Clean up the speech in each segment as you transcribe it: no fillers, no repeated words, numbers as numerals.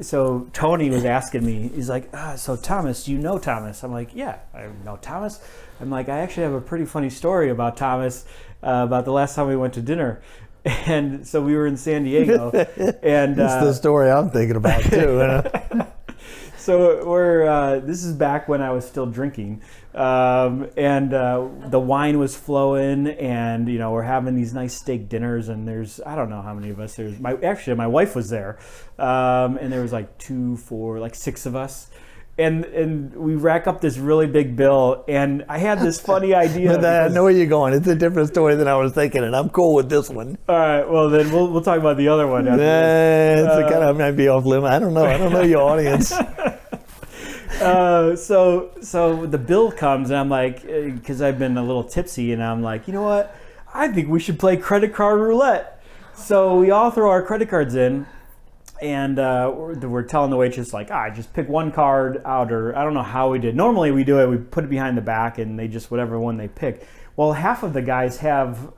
So Tony was asking me, he's like, so Thomas, do you know Thomas? I'm like, yeah, I know Thomas. I'm like, I actually have a pretty funny story about Thomas, about the last time we went to dinner. And so we were in San Diego. And it's the story I'm thinking about too. So this is back when I was still drinking. And the wine was flowing, and we're having these nice steak dinners, and there's, I don't know how many of us, my wife was there, and there was like 2, 4, like 6 of us, and we rack up this really big bill, and I had this funny idea. I know where you're going. It's a different story than I was thinking, and I'm cool with this one. All right, well then we'll talk about the other one after it's kind of might be off limit. I don't know your audience. So the bill comes, and I'm like, because I've been a little tipsy, and I'm like, you know what? I think we should play credit card roulette. So we all throw our credit cards in, and we're telling the waitress, like, just pick one card out, or I don't know how we did. Normally we do it, we put it behind the back, and they just, whatever one they pick. Well, half of the guys have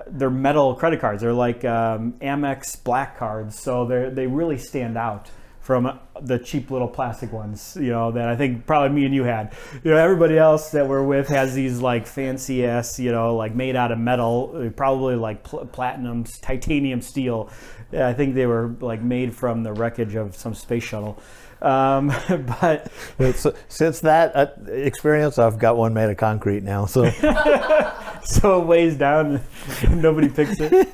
they're metal credit cards. They're like Amex black cards, so they really stand out from the cheap little plastic ones, that I think probably me and you had. Everybody else that we're with has these like fancy ass, like made out of metal, probably like platinum, titanium steel. Yeah, I think they were like made from the wreckage of some space shuttle. But since that experience, I've got one made of concrete now. So so it weighs down, and nobody picks it.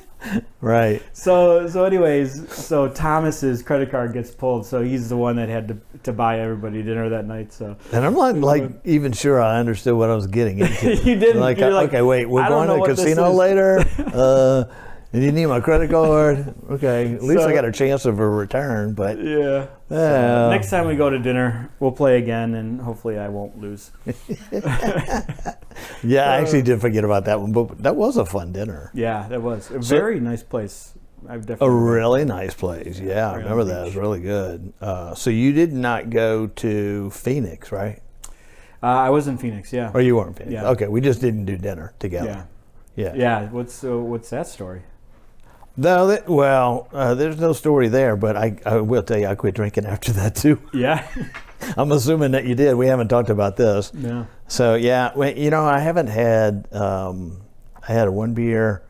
Right. So anyways, so Thomas's credit card gets pulled, so he's the one that had to buy everybody dinner that night. So, and I'm not like even sure I understood what I was getting into. You didn't. Like, okay, wait, we're going to the casino later. And you need my credit card. Okay, at least I got a chance of a return. But yeah. So next time we go to dinner, we'll play again, and hopefully I won't lose. Yeah, I actually did forget about that one, but that was a fun dinner. Yeah, that was a very nice place. I've definitely a really nice place. Yeah, I remember that. It was really good. So you did not go to Phoenix, right? I was in Phoenix. Yeah. Or you weren't in Phoenix? Yeah. Okay, we just didn't do dinner together. Yeah. Yeah. What's that story? No, there's no story there, but I will tell you, I quit drinking after that too. Yeah. I'm assuming that you did. We haven't talked about this. No. So yeah, I haven't had. I had one beer,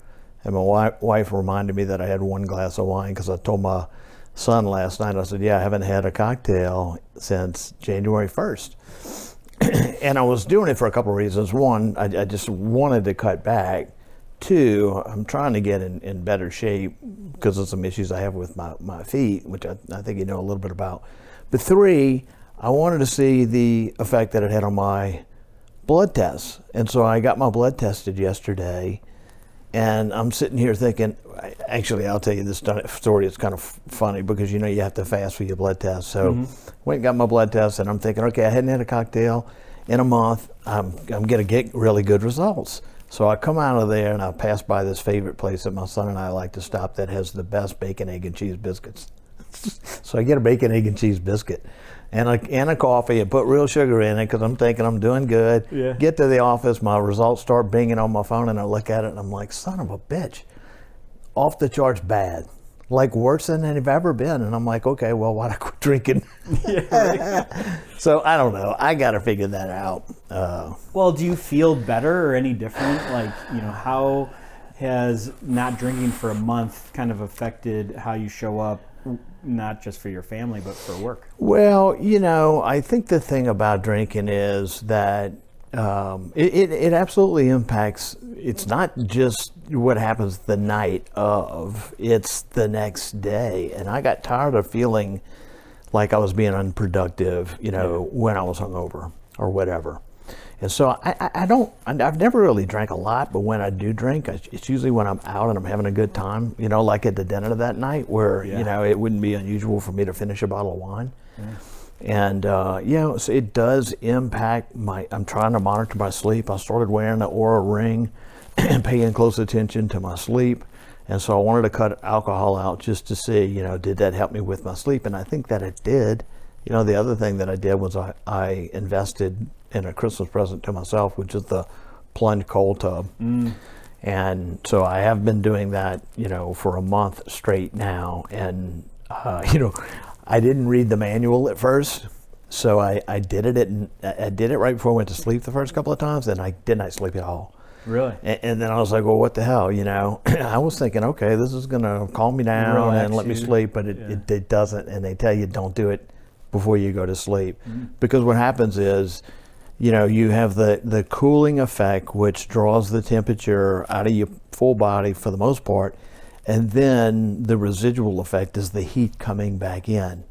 and my wife reminded me that I had one glass of wine because I told my son last night. I said, "Yeah, I haven't had a cocktail since January 1st," and I was doing it for a couple of reasons. One, I just wanted to cut back. 2, I'm trying to get in better shape because of some issues I have with my feet, which I think you know a little bit about. But 3, I wanted to see the effect that it had on my blood tests. And so I got my blood tested yesterday, and I'm sitting here thinking, actually, I'll tell you this story. It's kind of funny because, you have to fast for your blood test. So went and got my blood test, and I'm thinking, okay, I hadn't had a cocktail in a month. I'm going to get really good results. So I come out of there, and I pass by this favorite place that my son and I like to stop that has the best bacon, egg, and cheese biscuits. So I get a bacon, egg, and cheese biscuit and a coffee and put real sugar in it because I'm thinking I'm doing good. Yeah. Get to the office, my results start binging on my phone, and I look at it, and I'm like, son of a bitch, off the charts bad. Like worse than they've ever been. And I'm like, okay, well, why'd I quit drinking? Yeah, right. So I don't know. I got to figure that out. Well, do you feel better or any different? Like, how has not drinking for a month kind of affected how you show up, not just for your family, but for work? Well, I think the thing about drinking is that it absolutely impacts. It's not just what happens the night of, it's the next day. And I got tired of feeling like I was being unproductive, when I was hungover or whatever. And so I've never really drank a lot, but when I do drink, it's usually when I'm out and I'm having a good time, like at the dinner that night where, it wouldn't be unusual for me to finish a bottle of wine. Yeah. And, so it does impact I'm trying to monitor my sleep. I started wearing the Oura Ring and paying close attention to my sleep. And so I wanted to cut alcohol out just to see, did that help me with my sleep? And I think that it did. The other thing that I did was I invested in a Christmas present to myself, which is the Plunge cold tub. And so I have been doing that, for a month straight now. And, I didn't read the manual at first. So I did it right before I went to sleep the first couple of times, and I did not sleep at all. Really? And then I was like, well, what the hell, I was thinking, okay, this is going to calm me down Relax and let me sleep, but it doesn't. And they tell you don't do it before you go to sleep. Because what happens is, you have the cooling effect, which draws the temperature out of your full body for the most part. And then the residual effect is the heat coming back in.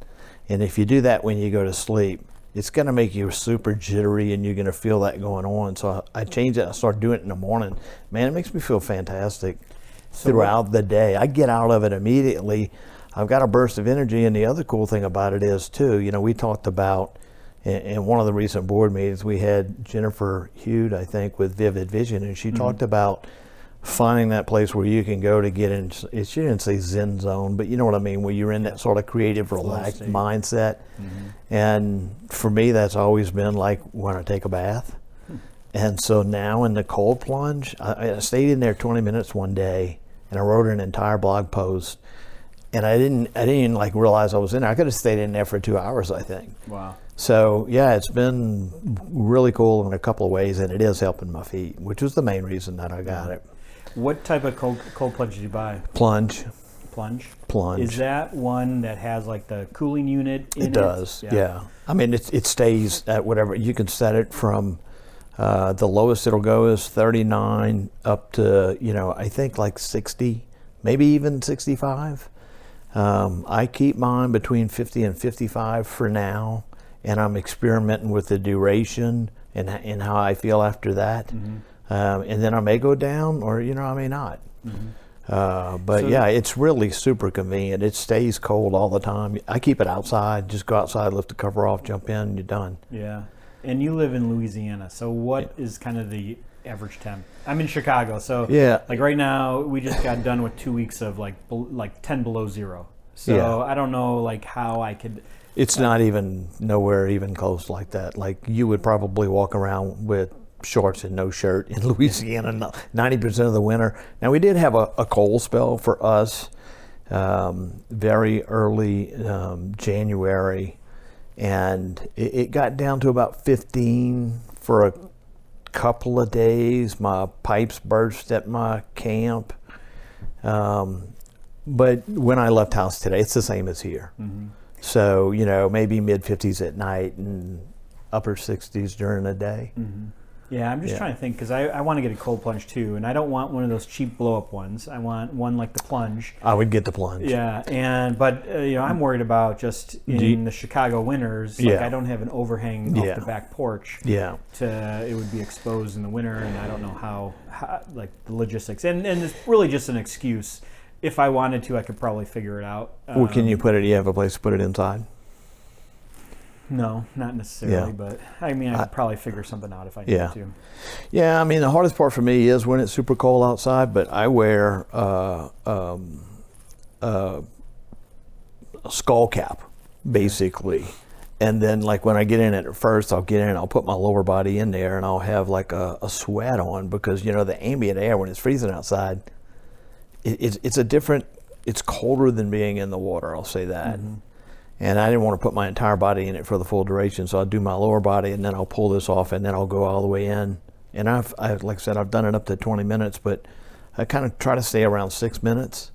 And if you do that when you go to sleep, it's going to make you super jittery, and you're going to feel that going on. So I changed it. I started doing it in the morning. Man, it makes me feel fantastic throughout the day. I get out of it immediately. I've got a burst of energy. And the other cool thing about it is, too, we talked about in one of the recent board meetings, we had Jennifer Hughes, I think, with Vivid Vision, and she talked about finding that place where you can go to get in, she didn't say Zen zone, but you know what I mean, where you're in that sort of creative, relaxed mindset. And for me, that's always been like when I take a bath. And so now in the cold plunge, I stayed in there 20 minutes one day, and I wrote an entire blog post. And I didn't like realize I was in there. I could have stayed in there for 2 hours, I think. Wow. So yeah, it's been really cool in a couple of ways, and it is helping my feet, which was the main reason that I got it. What type of cold plunge did you buy? Plunge. Plunge. Is that one that has like the cooling unit in it? It does, yeah. I mean, it stays at whatever. You can set it from the lowest it'll go is 39 up to, I think like 60, maybe even 65. I keep mine between 50 and 55 for now, and I'm experimenting with the duration and how I feel after that. And then I may go down, or I may not. But so, yeah, it's really super convenient. It stays cold all the time. I keep it outside. Just go outside, lift the cover off, jump in, and you're done. Yeah. And you live in Louisiana, so what is kind of the average temp? I'm in Chicago, so like right now we just got done with 2 weeks of like 10 below zero. So I don't know like how I could. It's not even nowhere even close like that. Like you would probably walk around with shorts and no shirt in Louisiana 90% of the winter. Now we did have a cold spell for us very early January, and it got down to about 15 for a couple of days. My pipes burst at my camp, but when I left house today, it's the same as here. So maybe mid 50s at night and upper 60s during the day. Yeah, I'm just trying to think, because I want to get a cold plunge too, and I don't want one of those cheap blow-up ones. I want one like the Plunge. I would get the Plunge. Yeah, but I'm worried about just in the Chicago winters. Like I don't have an overhang off the back porch. Yeah, it would be exposed in the winter, and I don't know how like the logistics. And it's really just an excuse. If I wanted to, I could probably figure it out. Well, can you put it? You have a place to put it inside? No, not necessarily, but I mean, I could probably figure something out if I needed to. Yeah, I mean, the hardest part for me is when it's super cold outside, but I wear a skull cap, basically. And then, like, when I get in at first, I'll get in, I'll put my lower body in there, and I'll have, like, a sweat on because, the ambient air, when it's freezing outside, it's colder than being in the water, I'll say that. And I didn't want to put my entire body in it for the full duration, so I'll do my lower body, and then I'll pull this off, and then I'll go all the way in. And I've like I said, I've done it up to 20 minutes, but I kind of try to stay around 6 minutes.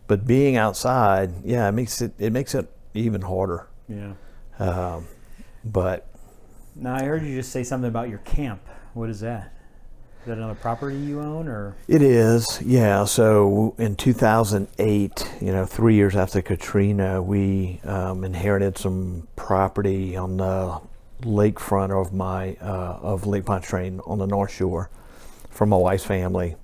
But being outside, it makes it even harder. Yeah. But now I heard you just say something about your camp. What is that? Is that another property you own, or? It is, yeah. So in 2008, 3 years after Katrina, we inherited some property on the lakefront of Lake Pontchartrain on the North Shore from my wife's family.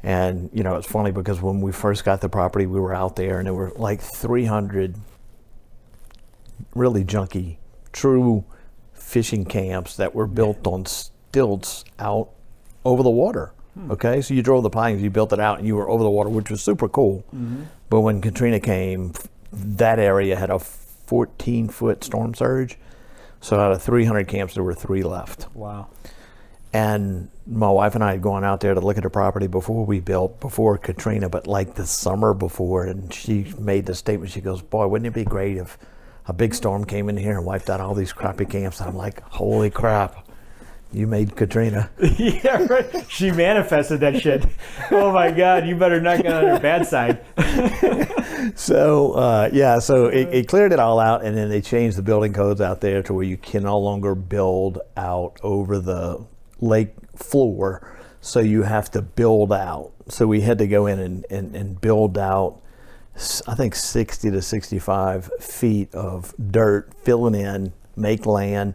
And it's funny because when we first got the property, we were out there, and there were like 300 really junky, true fishing camps that were built on stilts out over the water. Okay, so you drove the pines, you built it out, and you were over the water, which was super cool. But when Katrina came, that area had a 14-foot storm surge. So out of 300 camps, there were 3 left. Wow. And my wife and I had gone out there to look at the property before Katrina, but like the summer before, and she made the statement, she goes, boy, wouldn't it be great if a big storm came in here and wiped out all these crappy camps? And I'm like, holy crap, you made Katrina. Yeah, right. She manifested that shit. Oh my God, you better not get on her bad side. So it cleared it all out, and then they changed the building codes out there to where you can no longer build out over the lake floor, so you have to build out. So we had to go in and build out, I think 60 to 65 feet of dirt, fill it in, make land,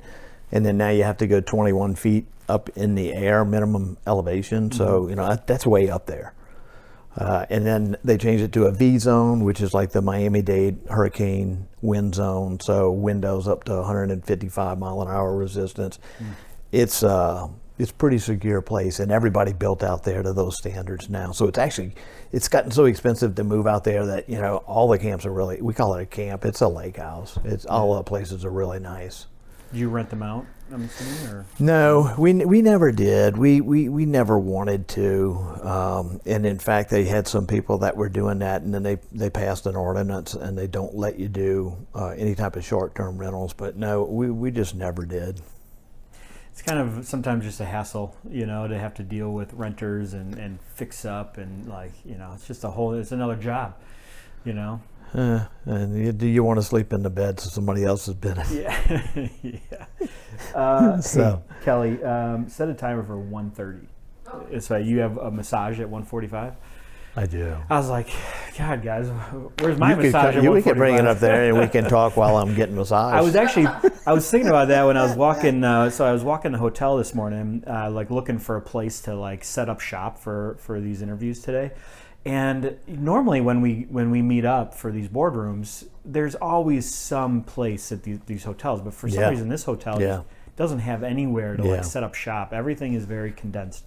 and then now you have to go 21 feet up in the air, minimum elevation. So that's way up there. And then they changed it to a V zone, which is like the Miami-Dade hurricane wind zone. So windows up to 155 mile an hour resistance. It's pretty secure place, and everybody built out there to those standards now. So it's gotten so expensive to move out there that, all the camps are really, we call it a camp. It's a lake house. All the places are really nice. Do you rent them out, I'm assuming, or? No, we never did. We never wanted to. And in fact, they had some people that were doing that, and then they passed an ordinance, and they don't let you do any type of short-term rentals. But no, we just never did. It's kind of sometimes just a hassle, to have to deal with renters and fix up, and it's just it's another job, And do you want to sleep in the bed so somebody else has been in? Yeah. Yeah. Hey, Kelly, set a timer for 1:30. It's right. You have a massage at 1:45. I do. I was like, God, guys, where's my massage? We can bring it up there, and we can talk while I'm getting massaged. I was thinking about that when I was walking. So I was walking the hotel this morning, looking for a place to set up shop for these interviews today. And normally when we meet up for these boardrooms, there's always some place at these hotels. But for some reason, this hotel doesn't have anywhere to set up shop. Everything is very condensed.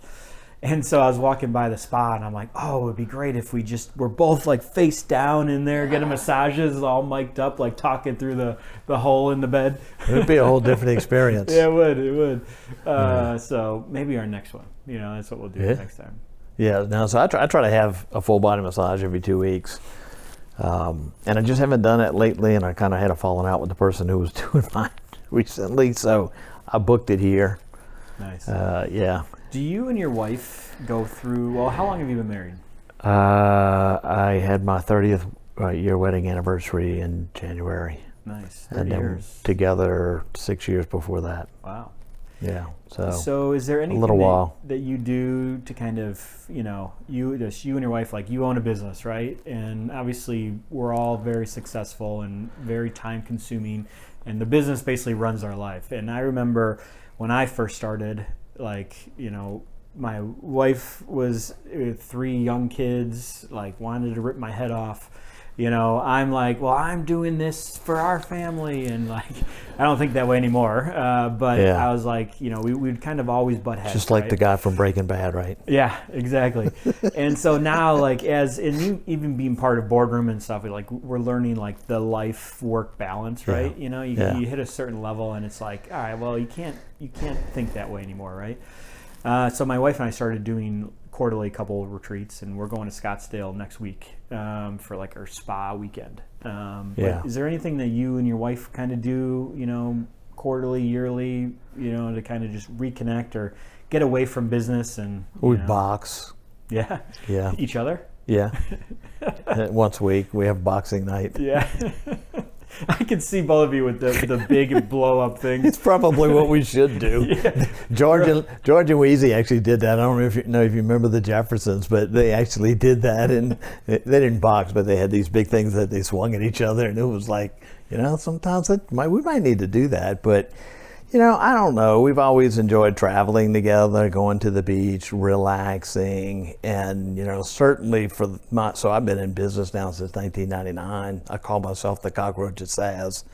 And so I was walking by the spa, and I'm like, oh, it would be great if we're both face down in there, getting massages, all mic'd up, talking through the hole in the bed. It would be a whole different experience. Yeah, it would. So maybe our next one, that's what we'll do next time. Yeah, no, so I try to have a full body massage every 2 weeks. And I just haven't done it lately, and I kind of had a falling out with the person who was doing mine recently, so I booked it here. Nice. Yeah. Do you and your wife go through, how long have you been married? I had my 30th year wedding anniversary in January. Nice. 30 and then years. Together 6 years before that. Wow. Yeah. So is there anything that you do to kind of, you and your wife, you own a business, right? And obviously we're all very successful and very time consuming, and the business basically runs our life. And I remember when I first started, my wife was with 3 young kids, wanted to rip my head off. I'm like, well, I'm doing this for our family, and I don't think that way anymore. But I was like, we'd kind of always butt heads. Just like the guy from Breaking Bad, right? Yeah, exactly. And so now, and you even being part of boardroom and stuff, we're learning the life work balance, right? Yeah. You hit a certain level, and it's like, all right, well, you can't think that way anymore, right? So my wife and I started doing quarterly couple retreats, and we're going to Scottsdale next week for our spa weekend. But is there anything that you and your wife kind of do, quarterly, yearly, to kind of just reconnect or get away from business? And we box. Yeah. Each other. Yeah. Once a week we have boxing night. Yeah. I can see both of you with the big blow up things. It's probably what we should do. Yeah. George and Weezy actually did that. I don't know if you remember the Jeffersons, but they actually did that, and they didn't box, but they had these big things that they swung at each other, and it was sometimes we might need to do that, but I don't know. We've always enjoyed traveling together, going to the beach, relaxing, and certainly so I've been in business now since 1999. I call myself the cockroach at SAS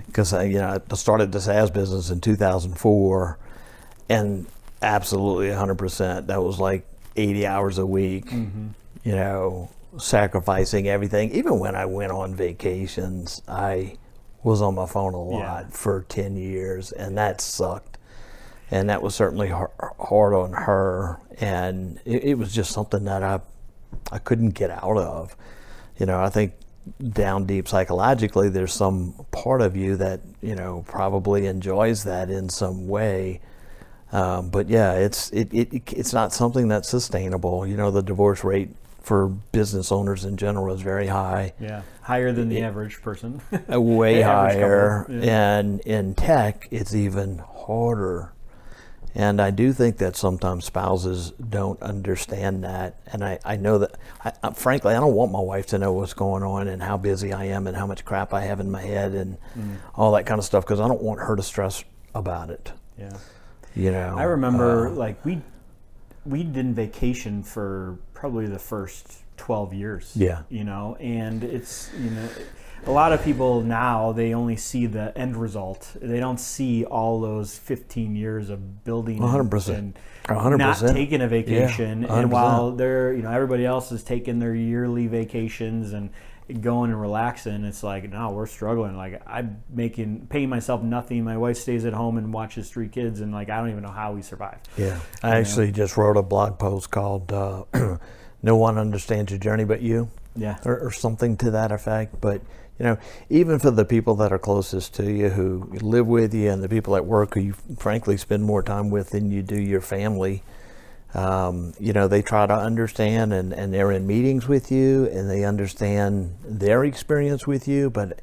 because I started the SAS business in 2004, and absolutely 100%. That was 80 hours a week. Mm-hmm. Sacrificing everything. Even when I went on vacations, I was on my phone a lot for 10 years, and that sucked. And that was certainly hard on her. And it was just something that I couldn't get out of. I think down deep psychologically, there's some part of you that, probably enjoys that in some way. But yeah, it's not something that's sustainable. The divorce rate for business owners in general is very high. Yeah, higher than the average person. Way higher. Yeah. And in tech, it's even harder. And I do think that sometimes spouses don't understand that. And I know that, frankly, I don't want my wife to know what's going on and how busy I am and how much crap I have in my head and all that kind of stuff, because I don't want her to stress about it. Yeah. I remember we didn't vacation for probably the first 12 years. Yeah. And it's, a lot of people now, they only see the end result. They don't see all those 15 years of building 100%. and 100%. not taking a vacation. Yeah, and while they're, everybody else is taking their yearly vacations and going and relaxing, it's like, no, we're struggling. Like, I'm paying myself nothing. My wife stays at home and watches 3 kids, and like, I don't even know how we survive. Yeah. I actually just wrote a blog post called No One Understands Your Journey But You. Yeah. Or something to that effect. But even for the people that are closest to you, who live with you, and the people at work who you frankly spend more time with than you do your family, they try to understand, and they're in meetings with you, and they understand their experience with you. But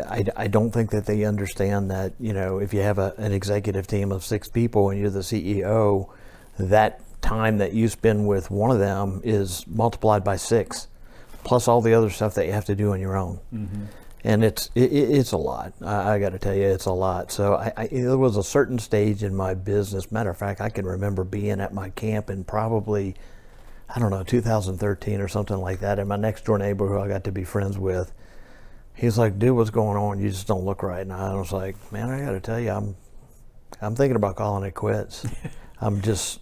I don't think that they understand that, if you have an executive team of 6 people and you're the CEO, that time that you spend with one of them is multiplied by 6. Plus all the other stuff that you have to do on your own. Mm-hmm. And it's a lot. I got to tell you, it's a lot. So there was a certain stage in my business. Matter of fact, I can remember being at my camp in probably, 2013 or something like that. And my next door neighbor, who I got to be friends with, he's like, "Dude, what's going on? You just don't look right." And I was like, "Man, I got to tell you, I'm thinking about calling it quits."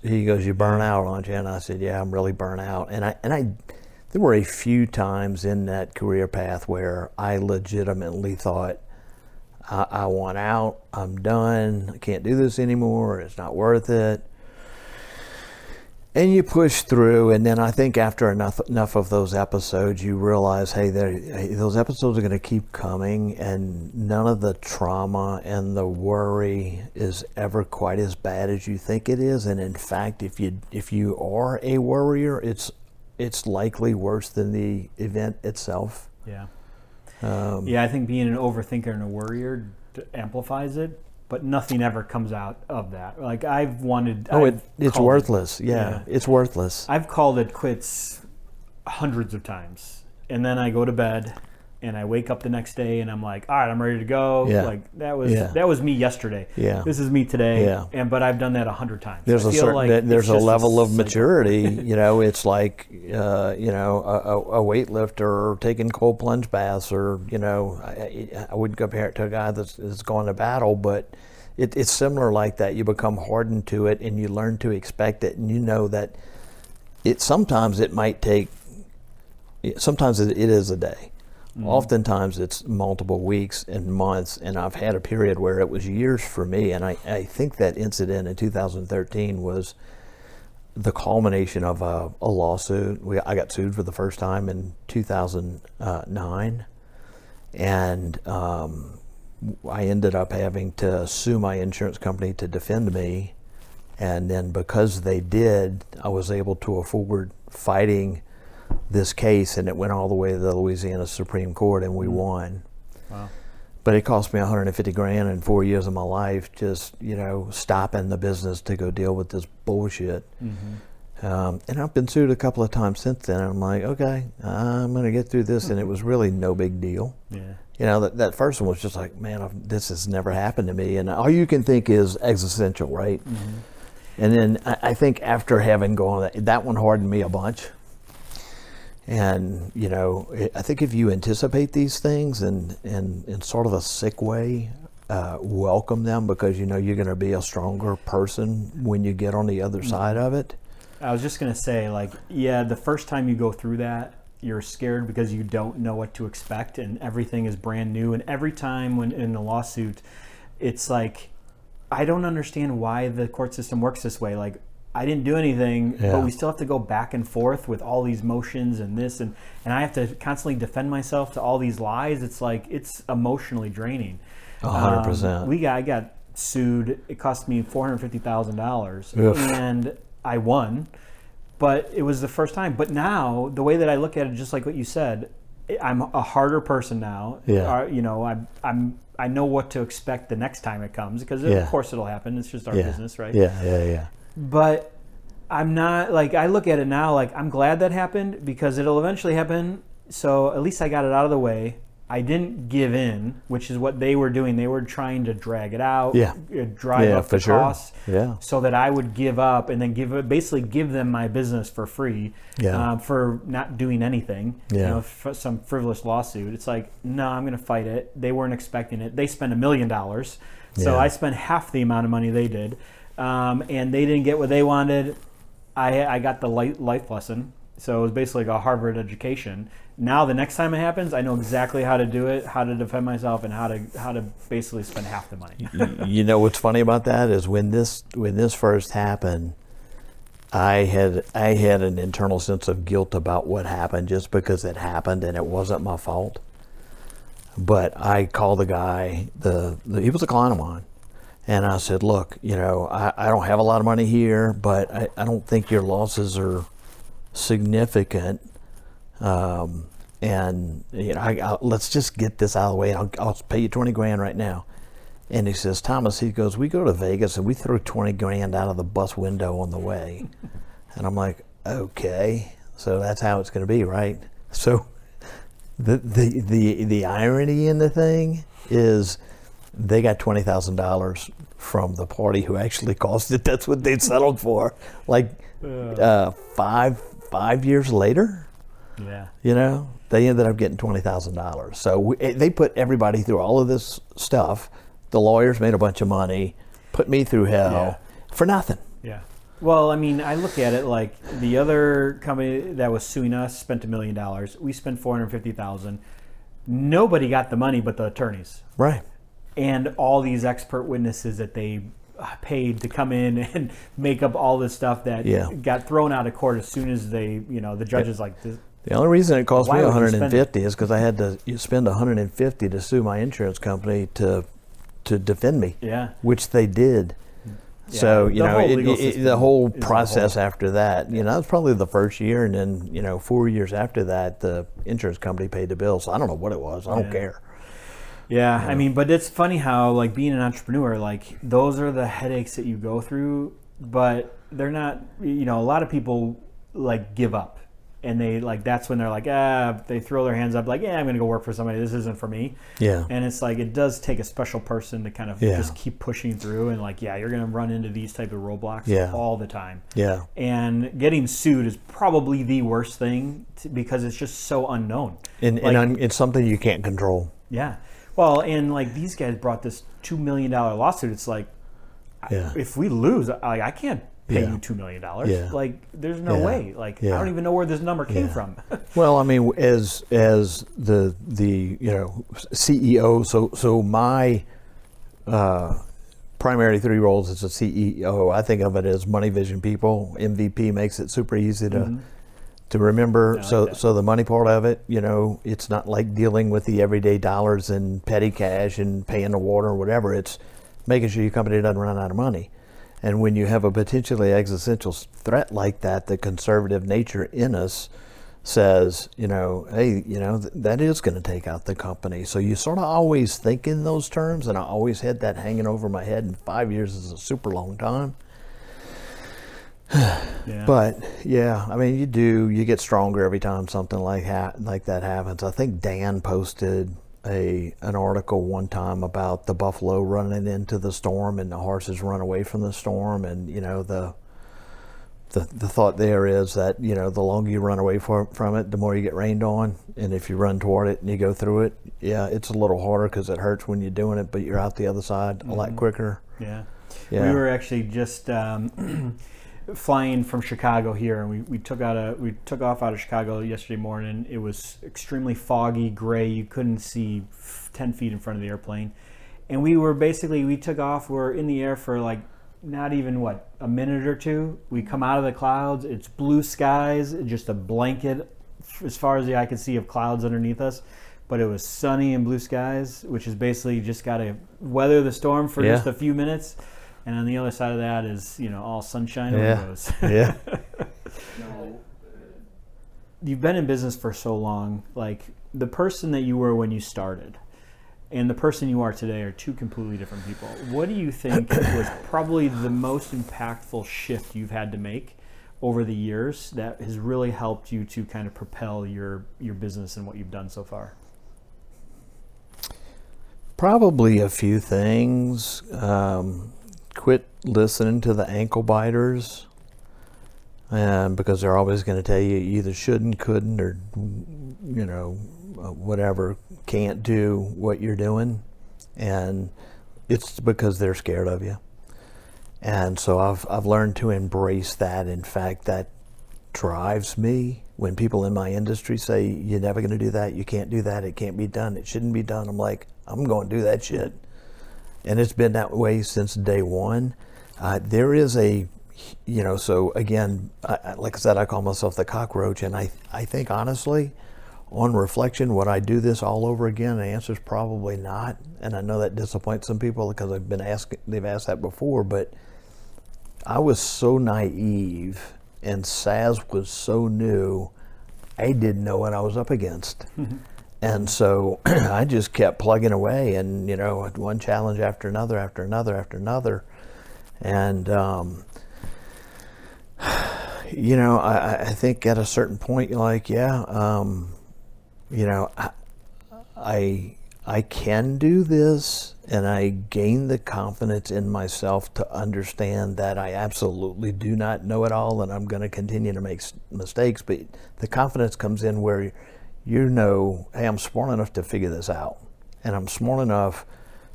He goes, "You burn out, aren't you?" And I said, "Yeah, I'm really burnt out." And there were a few times in that career path where I legitimately thought, I want out, I'm done, I can't do this anymore, it's not worth it. And you push through, and then I think after enough of those episodes, you realize, hey, those episodes are going to keep coming, and none of the trauma and the worry is ever quite as bad as you think it is. And in fact, if you are a worrier, it's likely worse than the event itself. Yeah. I think being an overthinker and a worrier amplifies it, but nothing ever comes out of that. Like, it's worthless. Yeah, it's worthless. I've called it quits hundreds of times, and then I go to bed and I wake up the next day and I'm like, all right, I'm ready to go. Yeah. Like, that was me yesterday. Yeah. This is me today. Yeah. But I've done that 100 times. There's a level of maturity. It's like, a weightlifter taking cold plunge baths, or, I wouldn't compare it to a guy that's going to battle, but it's similar like that. You become hardened to it, and you learn to expect it, and you know that sometimes it is a day. Mm-hmm. Oftentimes it's multiple weeks and months, and I've had a period where it was years for me, and I think that incident in 2013 was the culmination of a lawsuit. I got sued for the first time in 2009, and I ended up having to sue my insurance company to defend me, and then because they did, I was able to afford fighting this case, and it went all the way to the Louisiana Supreme Court, and we won. Wow. But it cost me $150,000 and 4 years of my life, just stopping the business to go deal with this bullshit. Mm-hmm. And I've been sued a couple of times since then, and I'm like, okay, I'm going to get through this, and it was really no big deal. Yeah. That first one was just like, man, this has never happened to me, and all you can think is existential, right? Mm-hmm. And then I think after having gone, that one hardened me a bunch. And, I think if you anticipate these things and in sort of a sick way, welcome them, because you're going to be a stronger person when you get on the other side of it. I was just going to say, the first time you go through that, you're scared because you don't know what to expect, and everything is brand new. And every time when in a lawsuit, it's like I don't understand why the court system works this way. Like, I didn't do anything, but we still have to go back and forth with all these motions and this, and I have to constantly defend myself to all these lies. It's like, it's emotionally draining. 100%. I got sued. It cost me $450,000, and I won. But it was the first time. But now, the way that I look at it, just like what you said, I'm a harder person now. Yeah. You know, I know what to expect the next time it comes, because of course it'll happen. It's just our business, right? Yeah. But I'm not, like, I look at it now like, I'm glad that happened, because it'll eventually happen. So at least I got it out of the way. I didn't give in, which is what they were doing. They were trying to drag it out, drive up the costs, so that I would give up and then basically give them my business for free, for not doing anything. You know, for some frivolous lawsuit. It's like, no, I'm going to fight it. They weren't expecting it. They spent $1 million, so I spent half the amount of money they did, and they didn't get what they wanted. I got the life lesson. So it was basically like a Harvard education. Now the next time it happens, I know exactly how to do it, how to defend myself, and how to basically spend half the money. You know what's funny about that is when this first happened, I had an internal sense of guilt about what happened, just because it happened and it wasn't my fault. But I called the guy, he was a client of mine, and I said, look, you know, I don't have a lot of money here, but I don't think your losses are significant, and you know, let's just get this out of the way. I'll pay you 20 grand right now. And he says, Thomas, he goes, we go to Vegas and we throw 20 grand out of the bus window on the way. And I'm like, okay, so that's how it's going to be, right? So the irony in the thing is, they got $20,000 from the party who actually caused it. That's what they settled for. Like 5 years later, you know, they ended up getting $20,000. So they put everybody through all of this stuff. The lawyers made a bunch of money, put me through hell for nothing. Yeah. Well, I mean, I look at it like the other company that was suing us spent $1 million. We spent $450,000. Nobody got the money but the attorneys. Right. And all these expert witnesses that they paid to come in and make up all this stuff that got thrown out of court as soon as they, you know, the judges like this. The only reason it cost me $150 is because I had to spend $150 to sue my insurance company to defend me. Yeah. Which they did. Yeah, so, you know, the whole process after that, you know, that was probably the first year, and then, you know, 4 years after that, the insurance company paid the bill. So I don't know what it was. I don't care. Yeah, I mean, but it's funny how, like, being an entrepreneur, like, those are the headaches that you go through, but they're not, you know, a lot of people, like, give up. And they, like, that's when they're like, they throw their hands up, like, I'm going to go work for somebody. This isn't for me. Yeah. And it's like, it does take a special person to kind of just keep pushing through. And, like, you're going to run into these type of roadblocks all the time. Yeah. And getting sued is probably the worst thing because it's just so unknown. And it's something you can't control. Yeah. Well, and like these guys brought this $2 million lawsuit. It's like, if we lose, I can't pay you $2 million. Yeah. Like, there's no way. Like, I don't even know where this number came from. Well, I mean, as the you know, CEO, so my primary three roles as a CEO, I think of it as money vision people. MVP makes it super easy to remember. So the money part of it, you know, it's not like dealing with the everyday dollars and petty cash and paying the water or whatever. It's making sure your company doesn't run out of money. And when you have a potentially existential threat like that, the conservative nature in us says, you know, hey, you know, that is going to take out the company. So you sort of always think in those terms, and I always had that hanging over my head, and 5 years is a super long time. But I mean, you get stronger every time something like that happens. I think Dan posted an article one time about the buffalo running into the storm and the horses run away from the storm, and you know, the thought there is that, you know, the longer you run away from it, the more you get rained on, and if you run toward it and you go through it, it's a little harder because it hurts when you're doing it, but you're out the other side a lot quicker. We were actually just flying from Chicago here, and we took off out of Chicago yesterday morning. It was extremely foggy, gray. You couldn't see 10 feet in front of the airplane, And we took off. We're in the air for like not even a minute or two. We come out of the clouds. It's blue skies, just a blanket as far as the eye could see of clouds underneath us. But it was sunny and blue skies, which is basically just got to weather the storm for just a few minutes. And on the other side of that is, all sunshine and rainbows. Yeah. You've been in business for so long. Like, the person that you were when you started and the person you are today are two completely different people. What do you think was probably the most impactful shift you've had to make over the years that has really helped you to kind of propel your business and what you've done so far? Probably a few things. Quit listening to the ankle biters, because they're always going to tell you either shouldn't, couldn't, or whatever, can't do what you're doing, and it's because they're scared of you. And so I've learned to embrace that. In fact, that drives me. When people in my industry say, you're never going to do that, you can't do that, it can't be done, it shouldn't be done, I'm like, I'm going to do that shit. And it's been that way since day one. There is so again, like I said, I call myself the cockroach, and I think honestly, on reflection, would I do this all over again? The answer is probably not. And I know that disappoints some people because they've asked that before, but I was so naive and SaaS was so new, I didn't know what I was up against. And so I just kept plugging away, and one challenge after another, after another, after another. And I think at a certain point you're like, I can do this, and I gain the confidence in myself to understand that I absolutely do not know it all, and I'm going to continue to make mistakes. But the confidence comes in where hey, I'm smart enough to figure this out, and I'm smart enough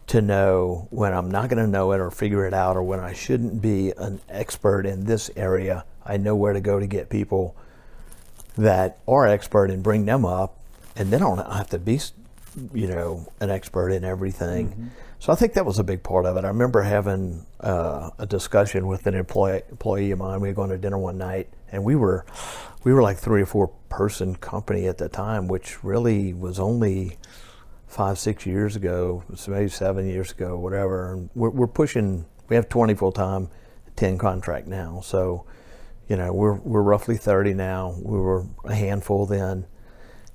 to know when I'm not going to know it or figure it out, or when I shouldn't be an expert in this area. I know where to go to get people that are expert and bring them up, and then I don't have to be an expert in everything. Mm-hmm. So I think that was a big part of it. I remember having a discussion with an employee of mine. We were going to dinner one night, and we were like 3 or 4 person company at the time, which really was only 5-6 years ago, maybe 7 years ago, whatever. And we're pushing. We have 20 full time, 10 contract now. So we're roughly 30 now. We were a handful then.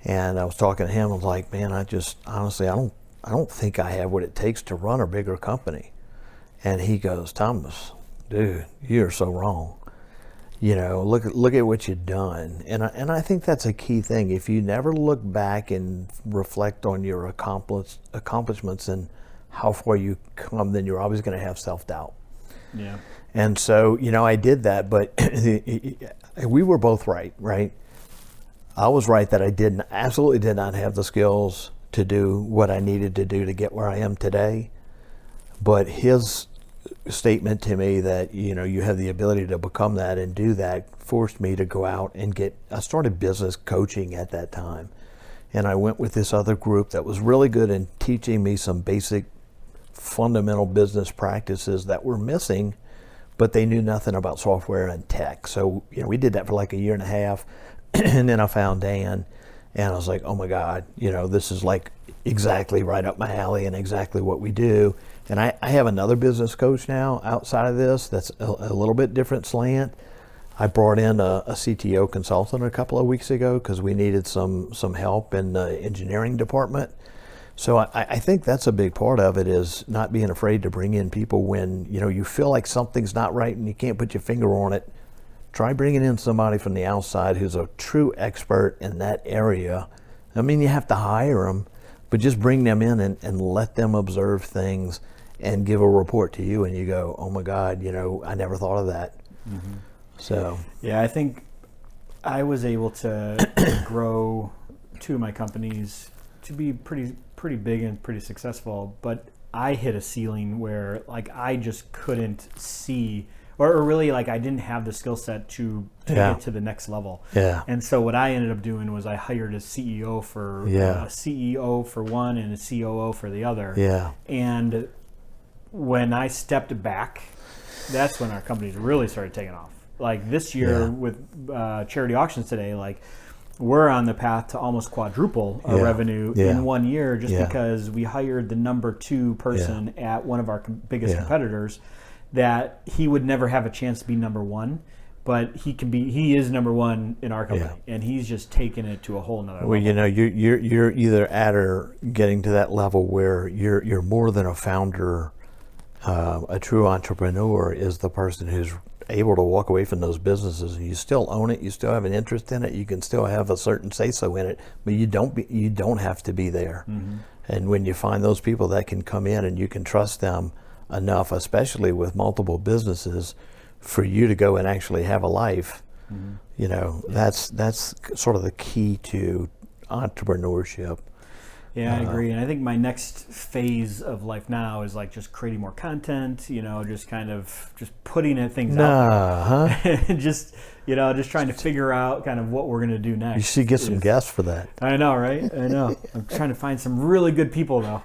And I was talking to him. I was like, man, I don't think I have what it takes to run a bigger company. And he goes, Thomas, dude, you're so wrong. Look at what you've done. And I think that's a key thing. If you never look back and reflect on your accomplishments and how far you come, then you're always going to have self-doubt. Yeah. And so, I did that, but we were both right? I was right that I absolutely did not have the skills to do what I needed to do to get where I am today. But his statement to me that, you have the ability to become that and do that forced me to go out and I started business coaching at that time. And I went with this other group that was really good in teaching me some basic fundamental business practices that were missing, but they knew nothing about software and tech. So, we did that for like a year and a half. And then I found Dan, and I was like, oh my God, this is like exactly right up my alley and exactly what we do. And I have another business coach now outside of this that's a little bit different slant. I brought in a CTO consultant a couple of weeks ago because we needed some help in the engineering department. So I think that's a big part of it, is not being afraid to bring in people when you feel like something's not right and you can't put your finger on it. Try bringing in somebody from the outside who's a true expert in that area. I mean, you have to hire them, but just bring them in and let them observe things and give a report to you, and you go, oh my God, I never thought of that. Mm-hmm. So yeah, I think I was able to grow 2 of my companies to be pretty big and pretty successful, but I hit a ceiling where like I just couldn't see or really like I didn't have the skill set to get to the next level. Yeah. And so what I ended up doing was I hired a CEO for a CEO for one and a COO for the other. Yeah. And when I stepped back, that's when our companies really started taking off. Like this year with charity auctions today, like we're on the path to almost quadruple our revenue in 1 year just because we hired the number 2 person at one of our biggest competitors that he would never have a chance to be number 1, but he is number 1 in our company and he's just taken it to a whole nother level. Well, you know, you're either at or getting to that level where you're more than a founder. A true entrepreneur is the person who's able to walk away from those businesses and you still own it, you still have an interest in it, you can still have a certain say-so in it, but you don't have to be there. And when you find those people that can come in and you can trust them enough, especially with multiple businesses, for you to go and actually have a life, you know, that's sort of the key to entrepreneurship. Yeah, I agree. And I think my next phase of life now is like just creating more content, you know, just kind of just putting things out there. And just, you know, just trying to figure out kind of what we're going to do next. You should get some guests for that. I know, right? I know. I'm trying to find some really good people though.